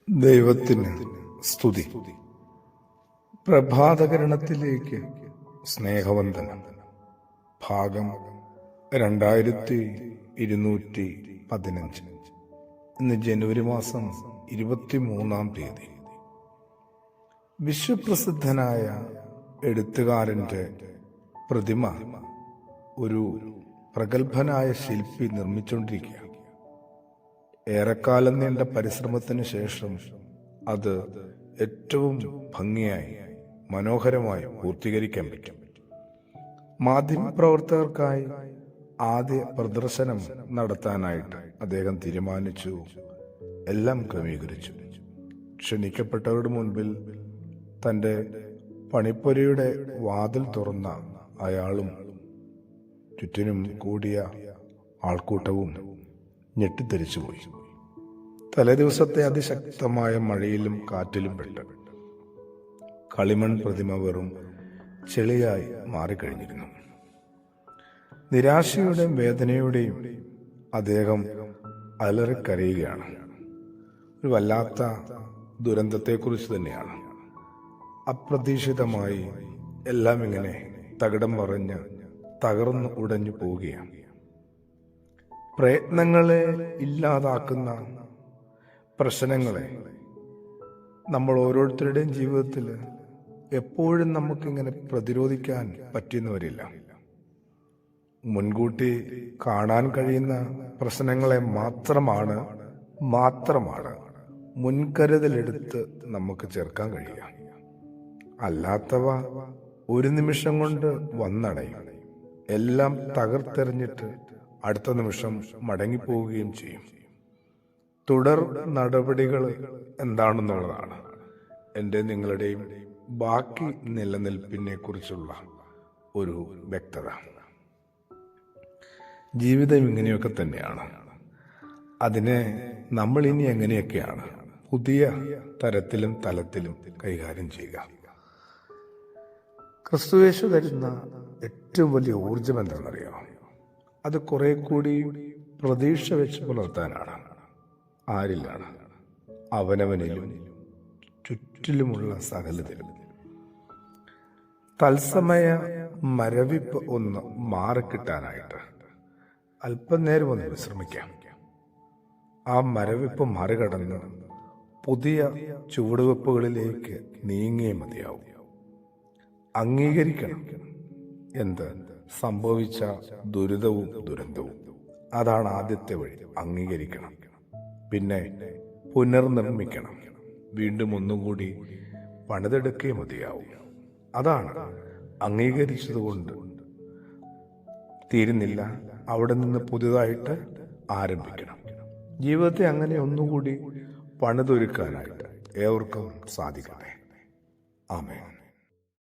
ദൈവത്തിന് സ്തുതി. പ്രഭാതകരണത്തിലേക്ക് സ്നേഹവന്ദനം. ഭാഗം 2215. ഇന്ന് ജനുവരി മാസം 23-ാം തീയതി. വിശ്വപ്രസിദ്ധനായ എഴുത്തുകാരന്റെ പ്രതിമ ഒരു പ്രഗത്ഭനായ ശില്പി നിർമ്മിച്ചുകൊണ്ടിരിക്കുക. ഏറെക്കാലം നീണ്ട പരിശ്രമത്തിന് ശേഷം അത് ഏറ്റവും ഭംഗിയായി മനോഹരമായി പൂർത്തീകരിക്കാൻ പറ്റും. മാധ്യമപ്രവർത്തകർക്കായി ആദ്യ പ്രദർശനം നടത്താനായിട്ട് അദ്ദേഹം തീരുമാനിച്ചു. എല്ലാം ക്രമീകരിച്ചു. ക്ഷണിക്കപ്പെട്ടവരുടെ മുൻപിൽ തൻ്റെ പണിപ്പുരയുടെ വാതിൽ തുറന്ന അയാളും ചുറ്റിനും കൂടിയ ആൾക്കൂട്ടവും ഞെട്ടിത്തെറിച്ചുപോയി. തലേദിവസത്തെ അതിശക്തമായ മഴയിലും കാറ്റിലും പെട്ട് കളിമൺ പ്രതിമ വെറും ചെളിയായി മാറിക്കഴിഞ്ഞിരുന്നു. നിരാശയുടെയും വേദനയുടെയും അദ്ദേഹം അലറിക്കരയുകയാണ്. ഒരു വല്ലാത്ത ദുരന്തത്തെക്കുറിച്ച് തന്നെയാണ്. അപ്രതീക്ഷിതമായി എല്ലാം ഇങ്ങനെ തകിടം മറിഞ്ഞ് തകർന്നു ഉടഞ്ഞു പോവുകയാണ്. പ്രയത്നങ്ങളെ ഇല്ലാതാക്കുന്ന പ്രശ്നങ്ങളെ നമ്മൾ ഓരോരുത്തരുടെയും ജീവിതത്തിൽ എപ്പോഴും നമുക്കിങ്ങനെ പ്രതിരോധിക്കാൻ പറ്റിയെന്ന് വരില്ല. മുൻകൂട്ടി കാണാൻ കഴിയുന്ന പ്രശ്നങ്ങളെ മാത്രമാണ് മുൻകരുതലെടുത്ത് നമുക്ക് ചേർക്കാൻ കഴിയുക. അല്ലാത്തവ ഒരു നിമിഷം കൊണ്ട് വന്നടയും. എല്ലാം തകർത്തെറിഞ്ഞിട്ട് അടുത്ത നിമിഷം മടങ്ങിപ്പോവുകയും ചെയ്യും. തുടർ നടപടികൾ എന്താണെന്നുള്ളതാണ് എൻ്റെ നിങ്ങളുടെയും ബാക്കി നിലനിൽപ്പിനെ കുറിച്ചുള്ള ഒരു വ്യക്തത. ജീവിതം ഇങ്ങനെയൊക്കെ തന്നെയാണ്. അതിനെ നമ്മൾ ഇനി എങ്ങനെയൊക്കെയാണ് പുതിയ തരത്തിലും തലത്തിലും കൈകാര്യം ചെയ്യുക. ക്രിസ്തുയേശു തരുന്ന ഏറ്റവും വലിയ ഊർജം എന്താണെന്നറിയാമോ? അത് കുറെ കൂടി പ്രതീക്ഷ വെച്ച് പുലർത്താനാണ്. ആരിലാണ്? അവനവനിലും ചുറ്റിലുമുള്ള സകലത്തിലും. തത്സമയ മരവിപ്പ് ഒന്ന് മാറിക്കിട്ടാനായിട്ട് അല്പനേരം ഒന്ന് വിശ്രമിക്കാം. ആ മരവിപ്പ് മറികടന്ന് പുതിയ ചുവടുവെപ്പുകളിലേക്ക് നീങ്ങിയേ മതിയാവും. അംഗീകരിക്കണം എന്ത് സംഭവിച്ച ദുരന്തവും. അതാണ് ആദ്യത്തെ വഴി. അംഗീകരിക്കണം. പിന്നെ പുനർനിർമ്മിക്കണം. വീണ്ടും ഒന്നുകൂടി പണിതെടുക്കേ മതിയാവും. അതാണ്. അംഗീകരിച്ചതുകൊണ്ട് തീരുന്നില്ല. അവിടെ നിന്ന് പുതുതായിട്ട് ആരംഭിക്കണം. ജീവിതത്തെ അങ്ങനെ ഒന്നുകൂടി പണിതൊരുക്കാനായിട്ട് ഏവർക്കും സാധിക്കട്ടെ. ആമേൻ.